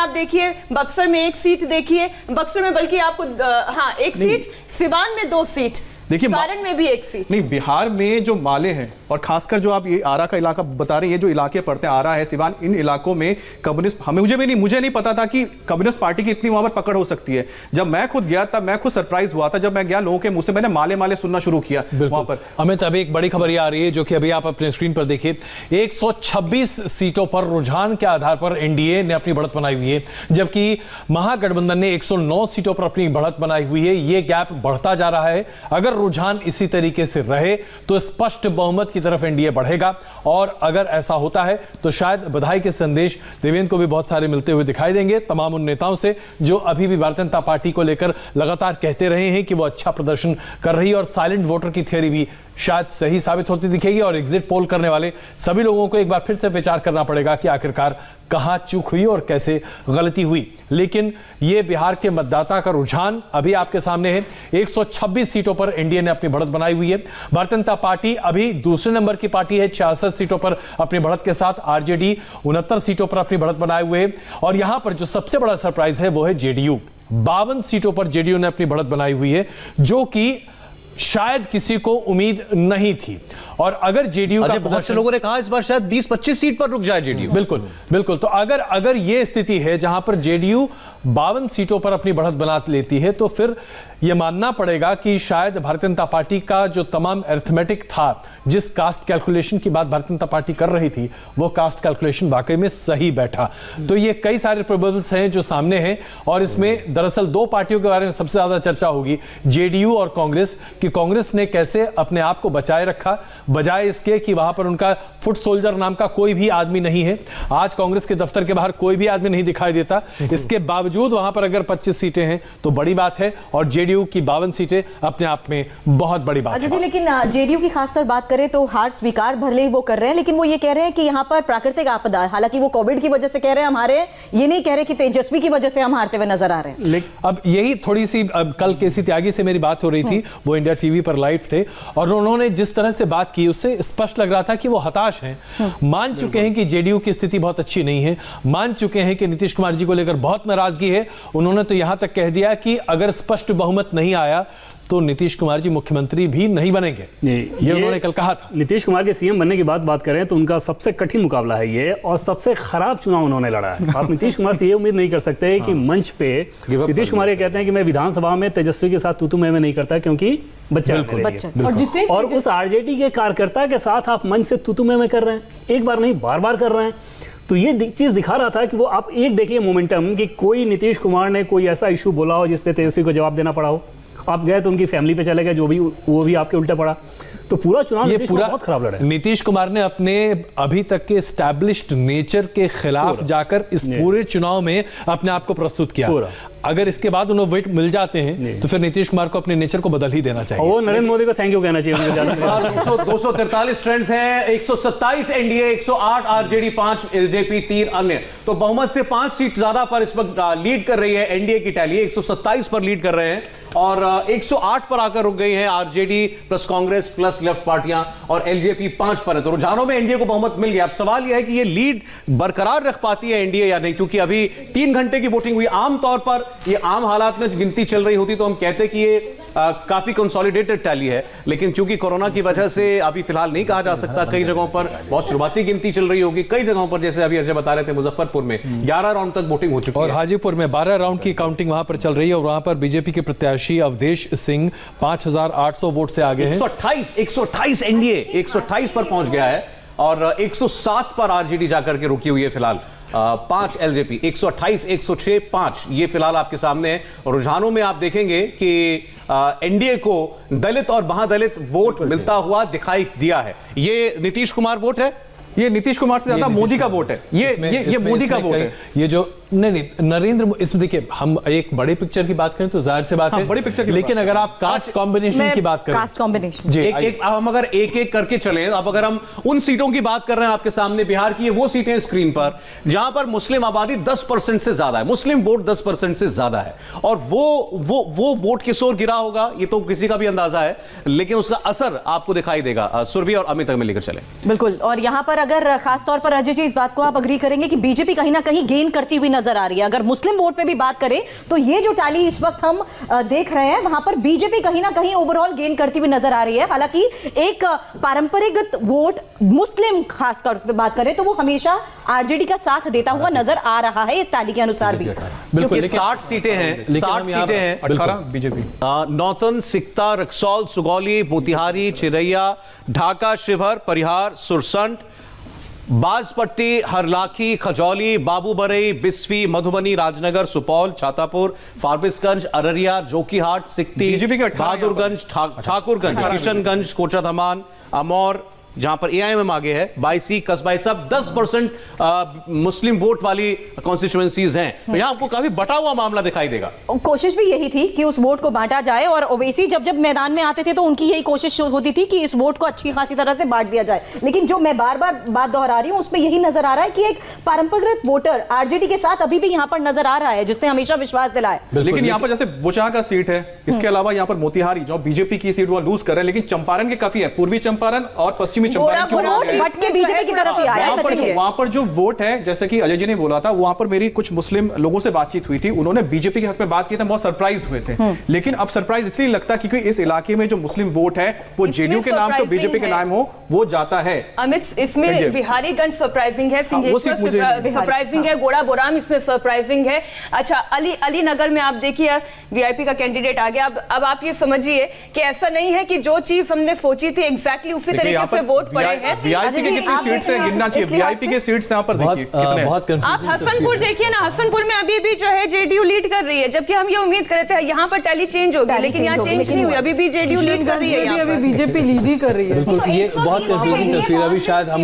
आप देखिए, बक्सर में 1 सीट देखिए, बक्सर में बल्कि आपको हाँ 1 सीट, सिवान में 2 सीट, देखिए सारण में भी 1 सीट। नहीं, बिहार में जो माले हैं और खासकर जो आप ये आरा का इलाका बता रहे हैं, ये जो इलाके पड़ते हैं, आरा है, सिवान, इन इलाकों में कम्युनिस्ट, मुझे नहीं पता था कि कम्युनिस्ट पार्टी की इतनी वहां पर पकड़ हो सकती है। जब मैं खुद गया था, मैं खुद सरप्राइज हुआ था जब मैं गया, लोगों के मुंह से मैंने माले माले सुनना शुरू किया वहां पर। अमित, अभी एक बड़ी खबर ये आ रही है जो कि अभी आप अपने स्क्रीन पर देखिए, 126 सीटों पर रुझान के आधार पर एनडीए ने अपनी बढ़त बनाई हुई है, जबकि महागठबंधन ने 109 सीटों पर अपनी बढ़त बनाई हुई है। ये गैप बढ़ता जा रहा है। अगर रुझान इसी तरीके से रहे तो स्पष्ट बहुमत की तरफ एनडीए बढ़ेगा, और अगर ऐसा होता है तो शायद बधाई के संदेश देवेंद्र को भी बहुत सारे मिलते हुए दिखाई देंगे तमाम उन नेताओं से जो अभी भी भारतीय जनता पार्टी को लेकर लगातार कहते रहे हैं कि वो अच्छा प्रदर्शन कर रही है, और साइलेंट वोटर की थ्योरी भी शायद सही साबित होती दिखेगी। और एग्जिट पोल करने वाले सभी लोगों को एक बार फिर से विचार करना पड़ेगा कि आखिरकार कहां चूक हुई और कैसे गलती हुई। लेकिन यह बिहार के मतदाता का रुझान अभी आपके सामने है। 126 सीटों पर एनडीए ने अपनी बढ़त बनाई हुई है। भारतीय जनता पार्टी अभी दूसरे नंबर की पार्टी है, 66 सीटों पर अपनी बढ़त के साथ। आरजेडी 69 सीटों पर अपनी बढ़त बनाए हुए है। और यहां पर जो सबसे बड़ा सरप्राइज है वो है जेडीयू। 52 सीटों पर जेडीयू ने अपनी बढ़त बनाई हुई है, जो कि शायद किसी को उम्मीद नहीं थी। और अगर जेडीयू का, बहुत से लोगों ने कहा इस बार शायद 20-25 सीट पर रुक जाए जेडीयू। बिल्कुल। तो अगर यह स्थिति है जहां पर जेडीयू 52 सीटों पर अपनी बढ़त बना लेती है, तो फिर यह मानना पड़ेगा कि शायद भारतीय जनता पार्टी का जो तमाम अरिथमेटिक था, जिस कास्ट कैलकुलेशन की बात भारतीय जनता पार्टी कर रही थी, वो कास्ट कैलकुलेशन वाकई में सही बैठा। तो ये कई सारे प्रोबेबल्स हैं जो सामने हैं, और इसमें दरअसल 2 पार्टियों के बारे में सबसे ज्यादा चर्चा होगी, जेडीयू और कांग्रेस, कि कांग्रेस ने कैसे अपने आप को बचाए रखा, बजाय इसके कि वहां पर उनका फुट सोल्जर नाम का कोई भी आदमी नहीं है। आज कांग्रेस के दफ्तर के बाहर कोई भी आदमी नहीं दिखाई देता। इसके बावजूद वहां पर अगर 25 सीटें हैं तो बड़ी बात है, और जेडीयू की 52 सीटें अपने आप में बहुत बड़ी बात है। जी, लेकिन जेडीयू की खासतौर बात करें तो हार स्वीकार भले ही वो कर रहे हैं, लेकिन वो ये कह रहे हैं कि यहाँ पर प्राकृतिक आपदा है। हालांकि वो कोविड की वजह से कह रहे हैं हमारे, ये नहीं कह रहे कि तेजस्वी की वजह से हम हारते हुए नजर आ रहे हैं। अब यही थोड़ी सी कल केसी त्यागी से मेरी बात हो रही थी, वो इंडिया टीवी पर लाइव थे, और उन्होंने जिस तरह से बात की उससे स्पष्ट लग रहा था कि वो हताश हैं। मान चुके हैं कि जेडीयू की स्थिति बहुत अच्छी नहीं है, मान चुके हैं कि नीतीश कुमार जी को लेकर बहुत नाराजगी है। उन्होंने तो यहां तक कह दिया कि अगर स्पष्ट बहुमत नहीं आया तो नीतीश कुमार जी मुख्यमंत्री भी नहीं बनेंगे। ये उन्होंने कल कहा था। नीतीश कुमार के सीएम बनने की बात करें तो उनका सबसे कठिन मुकाबला है ये, और सबसे खराब चुनाव उन्होंने लड़ा है। आप नीतीश कुमार से ये उम्मीद नहीं कर सकते कि मंच पे नीतीश कुमार ये कहते हैं कि मैं विधानसभा में तेजस्वी के साथ तू मैं नहीं करता क्योंकि बच्चा। और उस आरजेडी के कार्यकर्ता के साथ आप मंच से तू मैं कर रहे हैं, एक बार नहीं बार-बार कर रहे हैं। तो ये चीज दिखा रहा था कि वो, आप एक देखिए मोमेंटम, कि कोई नीतीश कुमार ने कोई ऐसा इशू बोला हो जिसपे तेजस्वी को जवाब देना पड़ा हो। आप गए तो उनकी फैमिली पे चले गए, वो भी आपके उल्टे पड़ा। तो पूरा चुनाव ये पूरा बहुत खराब लड़ा है। नीतीश कुमार ने अपने अभी तक के एस्टैब्लिश्ड नेचर के खिलाफ जाकर इस पूरे चुनाव में अपने आप को प्रस्तुत किया। अगर इसके बाद उन्हें वेट मिल जाते हैं तो फिर नीतीश कुमार को अपने नेचर को बदल ही देना चाहिए। वो नरेंद्र मोदी को थैंक यू कहना चाहिए। 243 ट्रेंड्स हैं, 127 एनडीए, 108 आरजेडी, 5 एलजेपी, 3 अन्य। तो बहुमत से 5 सीट ज्यादा पर इस वक्त लीड कर रही है एनडीए की टैली, 127 पर लीड कर रहे हैं, और 108 पर आकर रुक गई हैं RJD plus Congress plus left पार्टियां, और एलजेपी 5 पर है। तो रुझानों में एनडीए को बहुमत मिल गया। अब सवाल यह है कि यह लीड बरकरार रख पाती है एनडीए या नहीं, क्योंकि अभी 3 घंटे की वोटिंग हुई। आमतौर पर ये आम हालात में गिनती चल रही होती तो हम कहते कि ये काफी कंसोलिडेटेड टैली है, लेकिन क्योंकि कोरोना की वजह से अभी फिलहाल नहीं कहा जा सकता। कई जगहों पर बहुत शुरुआती गिनती चल रही होगी, कई जगहों पर जैसे अभी अजय बता रहे थे मुजफ्फरपुर में 11 राउंड तक वोटिंग हो चुकी है, और हाजीपुर में 12 राउंड की काउंटिंग वहां पर चल रही है, और वहां पर बीजेपी के प्रत्याशी अवधेश सिंह 5800 वोट से आगे हैं। 128 एनडीए 128 पर पहुंच गया है, और 107 पर आरजेडी जाकर के रुकी हुई है फिलहाल। 5 एलजेपी, 128, 106, 5 ये फिलहाल आपके सामने है। और रुझानों में आप देखेंगे कि एनडीए को दलित और महादलित वोट मिलता हुआ दिखाई दिया है। ये नीतीश कुमार वोट है, ये नीतीश कुमार से ज्यादा मोदी का वोट है। ये मोदी का वोट है। ये जो नहीं नरेंद्र, इसमें देखिए हम एक बड़े पिक्चर की बात करें तो जाहिर से बात है बड़ी पिक्चर की, लेकिन अगर आप कास्ट कॉम्बिनेशन की बात करें, कास्ट कॉम्बिनेशन जी, हम अगर एक करके चलें, अब अगर हम उन सीटों की बात कर रहे हैं आपके सामने, बिहार की वो सीटें स्क्रीन पर जहां पर मुस्लिम आबादी 10% से ज्यादा है, मुस्लिम वोट 10% से ज्यादा है, और वो वोट किस ओर गिरा होगा ये तो किसी का भी अंदाजा है, लेकिन उसका असर आपको दिखाई देगा। सुरभि और अमित तक में लेकर चले। बिल्कुल। और यहां पर अगर खास तौर पर अजय जी इस बात को आप अग्री करेंगे कि बीजेपी कहीं ना कहीं गेन करती हुई नजर आ रही है, अगर मुस्लिम वोट पे भी बात करें तो ये जो टैली इस वक्त हम देख रहे हैं वहां पर बीजेपी कहीं ना कहीं ओवरऑल गेन करती हुई नजर आ रही है। हालांकि एक पारंपरिक वोट मुस्लिम खास तौर पे बात करें तो वो हमेशा आरजेडी का साथ देता हुआ नजर आ रहा है इस टैली के अनुसार भी। क्योंकि 60 सीटें हैं, 60 सीटें हैं, 18 बीजेपी। नौतन, सिकता, रक्सौल, सुगौली, मोतिहारी, चिरैया, ढाका, शिवहर, परिहार, सुरसंड, बाजपट्टी, हरलाखी, खजौली, बाबूबरई, बिस्फी, मधुबनी, राजनगर, सुपौल, छातापुर, फारबिसगंज, अररिया, जोकीहाट, सिकती, बीजेपी के 18 बहादुरगंज, ठाकुरगंज, किशनगंज, कोचाधमान, अमौर, जहां पर एआईएमएम आगे है, बाईसी, कसबा, सब 10% मुस्लिम वोट वाली कॉन्स्टिट्यूएंसीज हैं। तो यहां आपको काफी बटा हुआ मामला दिखाई देगा। कोशिश भी यही थी कि उस वोट को बांटा जाए और ओवैसी जब मैदान में आते थे तो उनकी यही कोशिश होती थी कि इस वोट को अच्छी खासी तरह से बांट दिया जाए। लेकिन जो मैं बार बार बात दोहरा रही हूं उसमें यही नजर आ रहा है कि एक पारंपरिक वोटर आरजेडी के साथ अभी भी यहां पर नजर आ रहा है, जिसने हमेशा विश्वास दिलाया। लेकिन यहाँ पर जैसे बोचा का सीट है, इसके अलावा यहाँ पर मोतिहारी जो बीजेपी की सीट वो लूज कर रहे हैं, लेकिन चंपारण के काफी है, पूर्वी चंपारण और पश्चिमी चंपारण वोट बट के बीजेपी की तरफ ही आया है। वहां पर जो वोट है, जैसे कि अजय जी ने बोला था, वहां पर मेरी कुछ मुस्लिम लोगों से बातचीत हुई थी, उन्होंने बीजेपी के हक में बात की थी, बहुत सरप्राइज हुए थे। लेकिन अब सरप्राइज इसलिए लगता है क्योंकि इस इलाके में जो मुस्लिम वोट है वो जेडीयू के नाम तो बीजेपी के नाम हो वो जाता है। अमित, इसमें बिहारीगंज सरप्राइजिंग है, सिंहेश्वर सरप्राइजिंग है, गोड़ा बोराम इसमें सरप्राइजिंग है। अच्छा, अली नगर में आप देखिए वीआईपी का कैंडिडेट आ गया। अब आप ये समझिए कि ऐसा नहीं है कि जो चीज हमने सोची थी एग्जैक्टली उसी तरीके से वोट पड़े हैं। वीआईपी के कितनी सीट्स हैं गिनना चाहिए, वीआईपी के सीट्स यहाँ पर देखिए कितने हैं। आप हसनपुर देखिए ना, हसनपुर में अभी भी जो है जेडीयू लीड कर रही है, जबकि हम ये उम्मीद कर रहे थे यहाँ पर टैली चेंज होगी, लेकिन यहाँ चेंज नहीं हुई, अभी भी जेडीयू लीड कर रही है, अभी बीजेपी लीड ही कर रही है। बिल्कुल, ये बहुत कंफ्यूजिंग तस्वीर अभी शायद हम